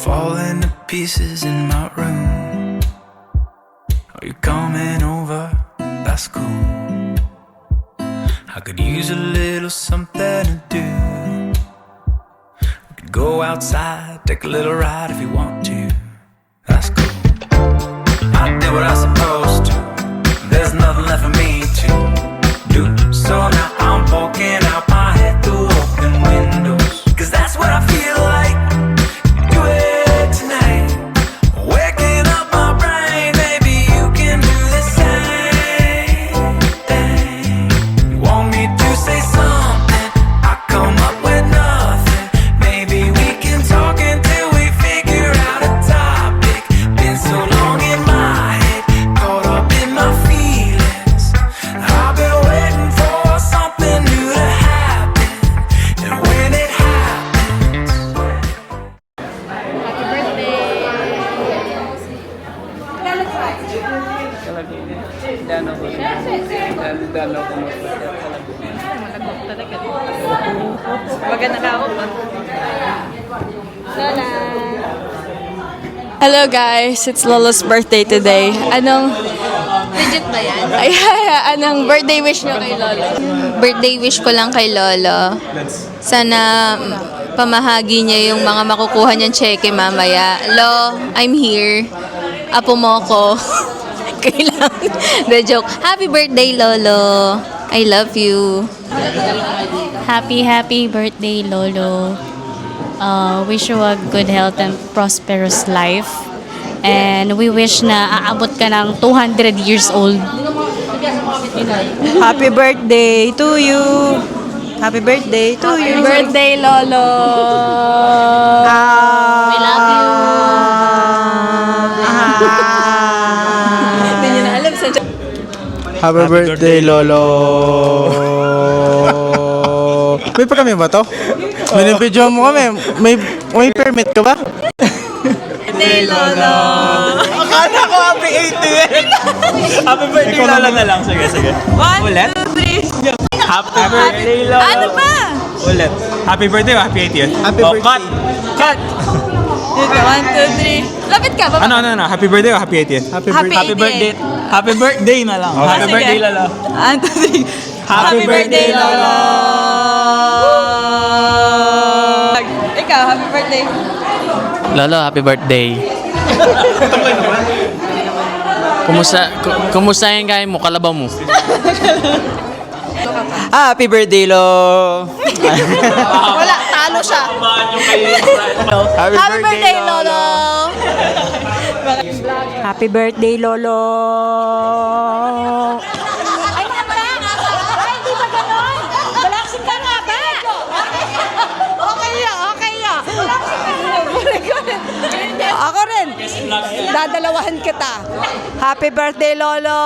falling to pieces in my room. Are you coming over? That's cool. I could use a little something to do. We could go outside, take a little ride if you want to. That's cool. I did what I was supposed to. There's nothing left for me to do. So now I'm poking out my head through open windows. Cause that's what I feel like. Do it tonight. Waking up my brain. Maybe you can do the same thing. You want me to say something? I come up with nothing. Maybe we can talk until we figure out a topic. Been so long in my head, caught up in my feelings. I've been waiting for something new to happen. And when it happens, Hello guys, it's Lolo's birthday today. Anong Legit ba yan? anong birthday wish niyo kay Lolo? Birthday wish ko lang kay Lolo. Sana pamahagi niya yung mga makukuha niyang cheque mamaya. Lo, I'm here. Apo mo ko. Kailangan. The joke. Happy birthday, Lolo. I love you. Happy birthday, Lolo. Wish you a good health and prosperous life. And we wish na aabot ka ng 200 years old. Happy birthday to you. Happy birthday to you. Birthday Lolo. We love you. Hindi niyo na alam sa Happy birthday, Lolo! May pa kami ba to? Binibidyo mo kami. May permit ka ba? birthday Lolo. Akala ko happy 80th. Happy birthday, Lolo na lang. Sige. 1, Ulit? 2, 3. Happy birthday, Lolo. Ano ba? Ulit. Happy birthday o happy 80th? Happy birthday. Cut! Dito, 1, 2, 3. Lapit ka ba? Ano? Happy birthday o happy 80th? Happy Happy birthday. Happy birthday na lang. Happy sige. birthday, Lolo. 1, 2, 3. Happy birthday, Lolo. Ikaw, happy birthday. Lolo, happy birthday. Kumusta yung kaya mo, kalabaw mo? Happy birthday, Lo. Wala, talo siya. Happy birthday, Lolo. Happy birthday, Lolo. Ay, di ba ganon? Relaxing ka nga ba? Okay ya. Ako rin. Dadalawahan kita. Happy birthday, Lolo.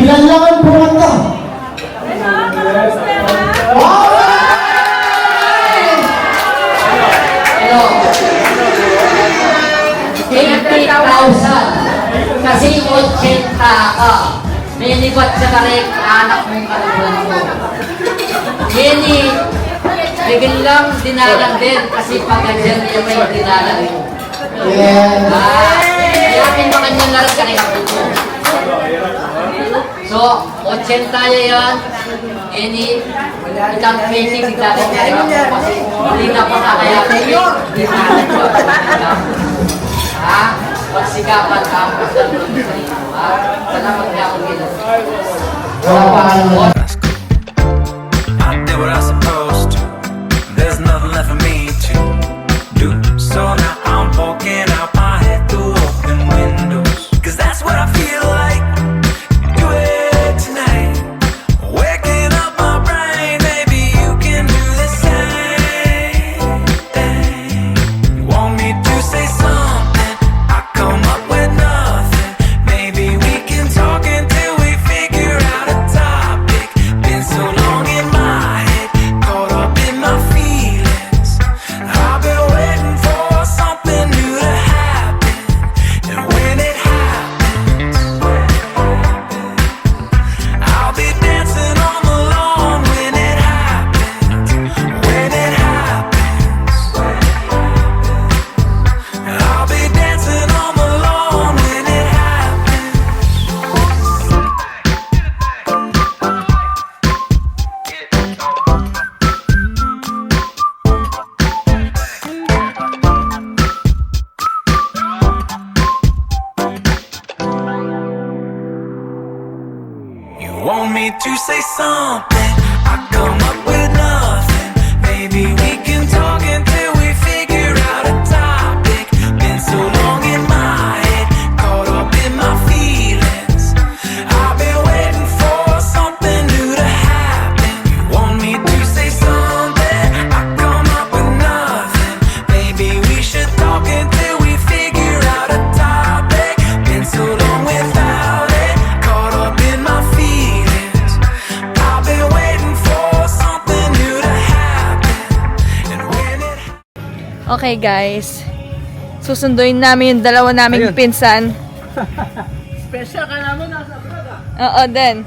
Ilan lang ang buwan to? Hello. 80,000. Kasi 80 ka. May libat sa karek, anak mong kalubuan mo. Yeni, bigyan lang dinalang din kasi pagkadyan niya may dinalang mo. Yes. Yakin mo kanyang larat ka rin ako mo. So, 80 tayo yan. Yeni, itang facing si dati ka rin ako kasi hindi na pakakayakin yung dinalang mo. Ha? Pagsikapan ka ang pasalunod sa iyo. Ha? Salamat niya akong gila. That's cool. I did what I was supposed to. There's nothing left for me to do. So now I'm poking out my head through open windows. 'Cause that's what I feel like. Do it tonight. Waking up my brain, maybe you can do the same thing. You want me to say something? I come up with nothing. Maybe we can talk until we figure out a topic. Been so long in my head, caught up in my feelings. I've been waiting for something new to happen. And when it happens, I'll be dancing on the lawn when it happens. When it happens, I'll be dancing on the lawn when it happens. You want me to say something? I come up with nothing. Maybe we can talk until we figure out a topic. Been so long in my head, caught up in my feelings. I've been waiting for something new to happen. You want me to say something? I come up with nothing. Maybe we should talk until we figure out a topic. Been so long without it, caught up in my feelings. I've been waiting for something new to happen. And when it Okay guys, susunduin namin yung dalawa naming pinsan. Special ka naman nasa vlog ah. Oo, din.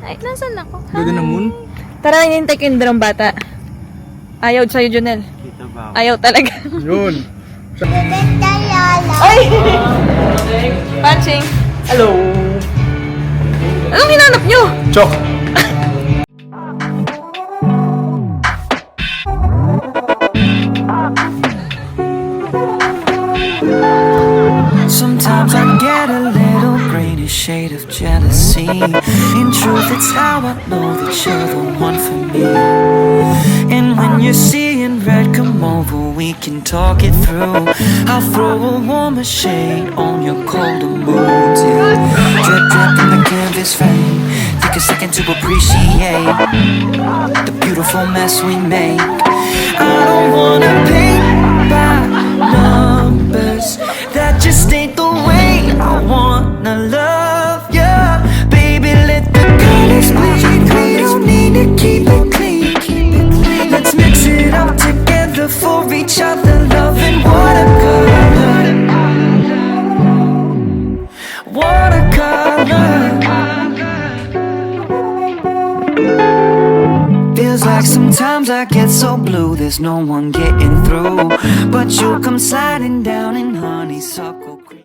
Ay, nasan ako? Ganda ng moon. Tara, hinintay ko yung dalawang bata. Ayaw sa'yo, Jonel. Ayaw talaga. Yun. Ay! Punching. Hello. Anong hinanap nyo? Chok. Sometimes I get a little grainy shade of jealousy. In truth, it's how I know that you're the one for me. And when you're seeing red, come over, we can talk it through. I'll throw a warmer shade on your colder moods. Yeah. Drip, drip in the canvas frame. Take a second to appreciate the beautiful mess we make. I don't wanna paint by numbers. That just ain't the way I wanna love ya. Baby, let the colors bleed. We don't need to keep it clean. Let's mix it up together for each other. Loving watercolor. Watercolor. Feels like sometimes I get so blue, there's no one getting through. But you come sliding down in honeysuckle.